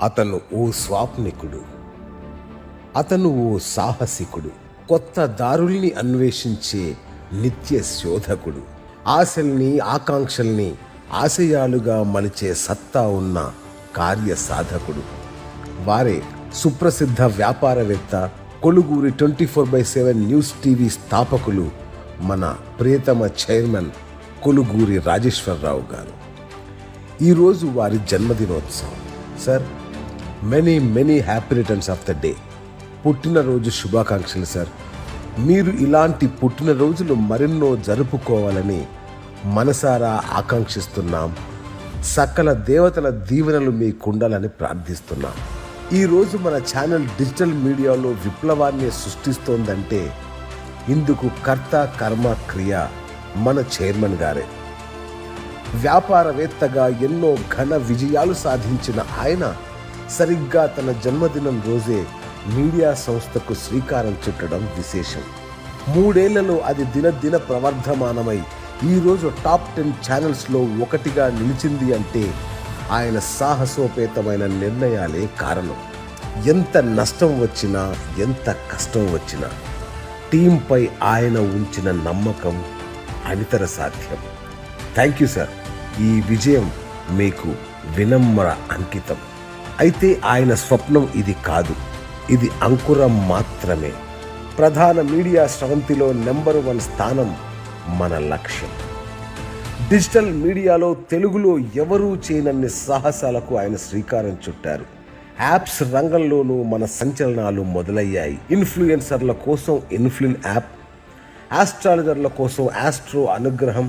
అతను ఓ స్వాప్నికుడు, అతను ఓ సాహసికుడు, కొత్త దారుల్ని అన్వేషించే నిత్య శోధకుడు, ఆశల్ని ఆకాంక్షల్ని ఆశయాలుగా మలిచే సత్తా ఉన్న కార్య సాధకుడు. వారే సుప్రసిద్ధ వ్యాపారవేత్త, కొలుగూరి 24/7 న్యూస్ టీవీ స్థాపకులు, మన ప్రియతమ చైర్మన్ కొలుగూరి రాజేశ్వరరావు గారు. ఈరోజు వారి జన్మదినోత్సవం. Sir, many happy returns of the day. పుట్టినరోజు శుభాకాంక్షలు సార్. మీరు ఇలాంటి పుట్టినరోజులు మరెన్నో జరుపుకోవాలని మనసారా ఆకాంక్షిస్తున్నాం. సకల దేవతల దీవెనలు మీకుండాలని ప్రార్థిస్తున్నాం. ఈరోజు మన ఛానల్ డిజిటల్ మీడియాలో విప్లవాన్ని సృష్టిస్తోందంటే ఇందుకు కర్త కర్మ క్రియ మన చైర్మన్ గారే. వ్యాపారవేత్తగా ఎన్నో ఘన విజయాలు సాధించిన ఆయన సరిగ్గా తన జన్మదినం రోజే మీడియా సంస్థకు శ్రీకారం చుట్టడం విశేషం. 3 ఏళ్లలో అది దినదిన ప్రవర్ధమానమై ఈరోజు టాప్ 10 ఛానల్స్లో ఒకటిగా నిలిచింది అంటే ఆయన సాహసోపేతమైన నిర్ణయాలే కారణం. ఎంత నష్టం వచ్చినా, ఎంత కష్టం వచ్చినా టీంపై ఆయన ఉంచిన నమ్మకం అనితర సాధ్యం. Thank you sir. ఈ విజయం మీకు వినమ్ర అంకితం. అయితే ఆయన స్వప్నం ఇది కాదు, ఇది అంకురం మాత్రమే. ప్రధాన మీడియా స్రవంతిలో నెంబర్ 1 స్థానం మన లక్ష్యం. డిజిటల్ మీడియాలో తెలుగులో ఎవరూ చేయనన్ని సాహసాలకు ఆయన శ్రీకారం చుట్టారు. యాప్స్ రంగంలోనూ మన సంచలనాలు మొదలయ్యాయి. ఇన్ఫ్లుయెన్సర్ల కోసం ఇన్ఫ్లుయెన్ యాప్, ఆస్ట్రాలజర్ల కోసం ఆస్ట్రో అనుగ్రహం,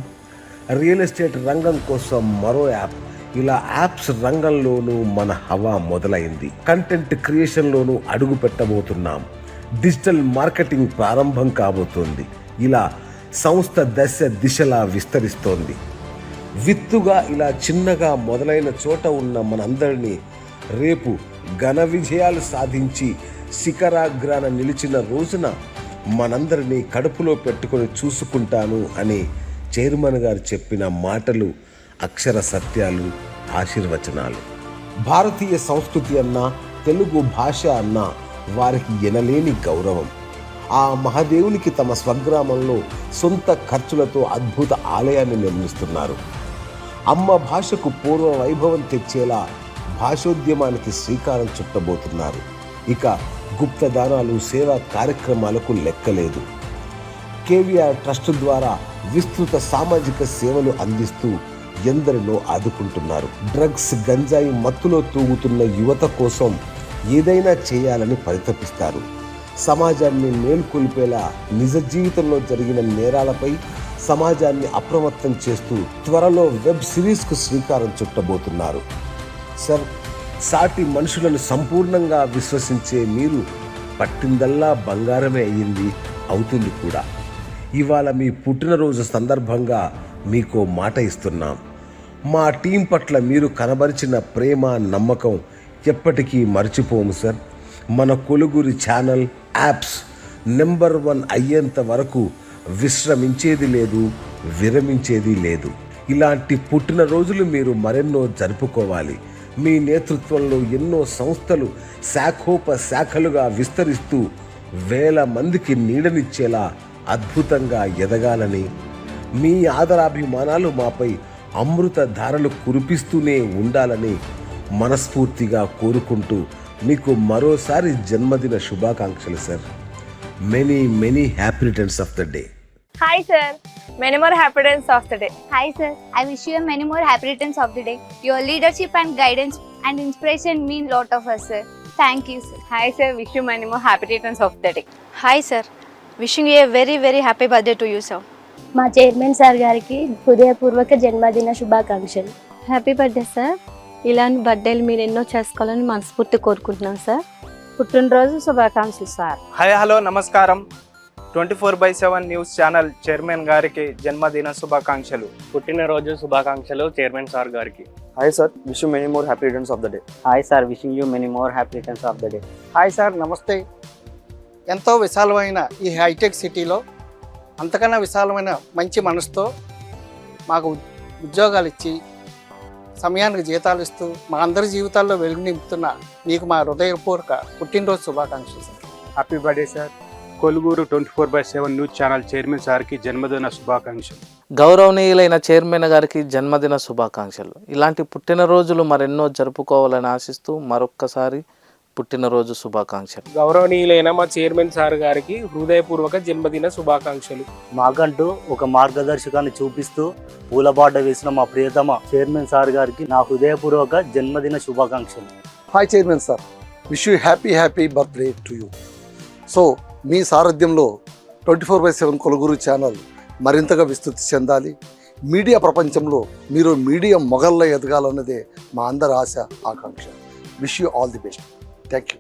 రియల్ ఎస్టేట్ రంగం కోసం మరో యాప్. ఇలా యాప్స్ రంగంలోనూ మన హవా మొదలైంది. కంటెంట్ క్రియేషన్లోనూ అడుగు పెట్టబోతున్నాం. డిజిటల్ మార్కెటింగ్ ప్రారంభం కాబోతోంది. ఇలా సంస్థ దశ దిశలా విస్తరిస్తోంది. విత్తుగా ఇలా చిన్నగా మొదలైన చోట ఉన్న మనందరినీ రేపు ఘన విజయాలు సాధించి శిఖరాగ్రాన నిలిచిన రోజున మనందరినీ కడుపులో పెట్టుకొని చూసుకుంటాను అని చైర్మన్ గారు చెప్పిన మాటలు అక్షర సత్యాలు, ఆశీర్వచనాలు. భారతీయ సంస్కృతి అన్నా, తెలుగు భాష అన్నా వారికి ఎనలేని గౌరవం. ఆ మహాదేవునికి తమ స్వగ్రామంలో సొంత ఖర్చులతో అద్భుత ఆలయాన్ని నిర్మిస్తున్నారు. అమ్మ భాషకు పూర్వ వైభవం తెచ్చేలా భాషోద్యమానికి శ్రీకారం చుట్టబోతున్నారు. ఇక గుప్తదానాలు, సేవా కార్యక్రమాలకు లెక్కలేదు. కేవీఆర్ ట్రస్ట్ ద్వారా విస్తృత సామాజిక సేవలు అందిస్తూ ఎందరినో ఆదుకుంటున్నారు. డ్రగ్స్, గంజాయి మత్తులో తూగుతున్న యువత కోసం ఏదైనా చేయాలని పరితపిస్తారు. సమాజాన్ని మేల్కొల్పేలా నిజ జీవితంలో జరిగిన నేరాలపై సమాజాన్ని అప్రమత్తం చేస్తూ త్వరలో వెబ్ సిరీస్కు శ్రీకారం చుట్టబోతున్నారు. సార్, సాటి మనుషులను సంపూర్ణంగా విశ్వసించే మీరు పట్టిందల్లా బంగారమే అయ్యింది, అవుతుంది కూడా. ఇవాళ మీ పుట్టినరోజు సందర్భంగా మీకో మాట ఇస్తున్నాం. మా టీం పట్ల మీరు కనబరిచిన ప్రేమ, నమ్మకం ఎప్పటికీ మర్చిపోము సార్. మన కొలుగురి ఛానల్, యాప్స్ నెంబర్ 1 అయ్యేంత వరకు విశ్రమించేది లేదు, విరమించేది లేదు. ఇలాంటి పుట్టినరోజులు మీరు మరెన్నో జరుపుకోవాలి. మీ నేతృత్వంలో ఎన్నో సంస్థలు శాఖోపశాఖలుగా విస్తరిస్తూ వేల మందికి నీడనిచ్చేలా అద్భుతంగా ఎదగాలని, మీ ఆదరాభిమానాలు మాపై అమృత ధారలు కురిపిస్తూనే ఉండాలని మనస్ఫూర్తిగా కోరుకుంటూ మీకు మరోసారి జన్మదిన శుభాకాంక్షలు sir. Many happy returns of the day. Hi sir, many more happy returns of the day. Hi sir, I wish you many more happy returns of the day. Your leadership and guidance and inspiration mean lot of us sir. Thank you sir. Hi sir, wish you many more happy returns of the day. Hi sir, wishing you a very happy birthday to you sir. మా chairman sir గారికి హృదయపూర్వక జన్మదిన శుభాకాంక్షలు. Happy birthday sir. ఇలాంటి బర్త్డేలు మీరు ఎన్నో చేసుకోవాలని మనస్ఫూర్తి కోరుకుంటున్నాం సార్. పుట్టినరోజు శుభాకాంక్షలు సార్. హాయ్ హలో నమస్కారం. 24/7 న్యూస్ ఛానల్ చైర్మన్ గారికి జన్మదిన శుభాకాంక్షలు. పుట్టినరోజు శుభాకాంక్షలు చైర్మన్ సార్ గారికి. Hi sir, wish you many more happy returns of the day. Hi sir, wishing you many more happy returns of the day. Hi sir, నమస్తే. ఎంతో విశాలమైన ఈ హైటెక్ సిటీలో అంతకన్నా విశాలమైన మంచి మనసుతో మాకు ఉద్యోగాలు ఇచ్చి సమయానికి జీతాలు ఇస్తూ మా అందరి జీవితాల్లో వెలుగు నింపుతున్న మీకు మా హృదయపూర్వక పుట్టినరోజు శుభాకాంక్షలు sir. Happy birthday sir. Kolugur 24/7 news channel chairman సార్కి జన్మదిన శుభాకాంక్షలు. గౌరవనీయులైన చైర్మన్ గారికి జన్మదిన శుభాకాంక్షలు. ఇలాంటి పుట్టినరోజులు మరెన్నో జరుపుకోవాలని ఆశిస్తూ మరొక్కసారి పుట్టినరోజు శుభాకాంక్షలు. గౌరవనీయులైన మా చైర్మన్ సార్ గారికి హృదయపూర్వక జన్మదిన శుభాకాంక్షలు. మాకంటూ ఒక మార్గదర్శకాన్ని చూపిస్తూ పూలబాట వేసిన మా ప్రియతమ చైర్మన్ సార్ గారికి నా హృదయపూర్వక జన్మదిన శుభాకాంక్షలు. Hi chairman sir, wish you happy birthday to you. So మీ సారథ్యంలో 24/7 కొలుగురు ఛానల్ మరింతగా విస్తృతి చెందాలి. మీడియా ప్రపంచంలో మీరు మీడియా మొగల్లో ఎదగాలన్నదే మా అందరి ఆశ, ఆకాంక్ష. Wish you all the best. Thank you.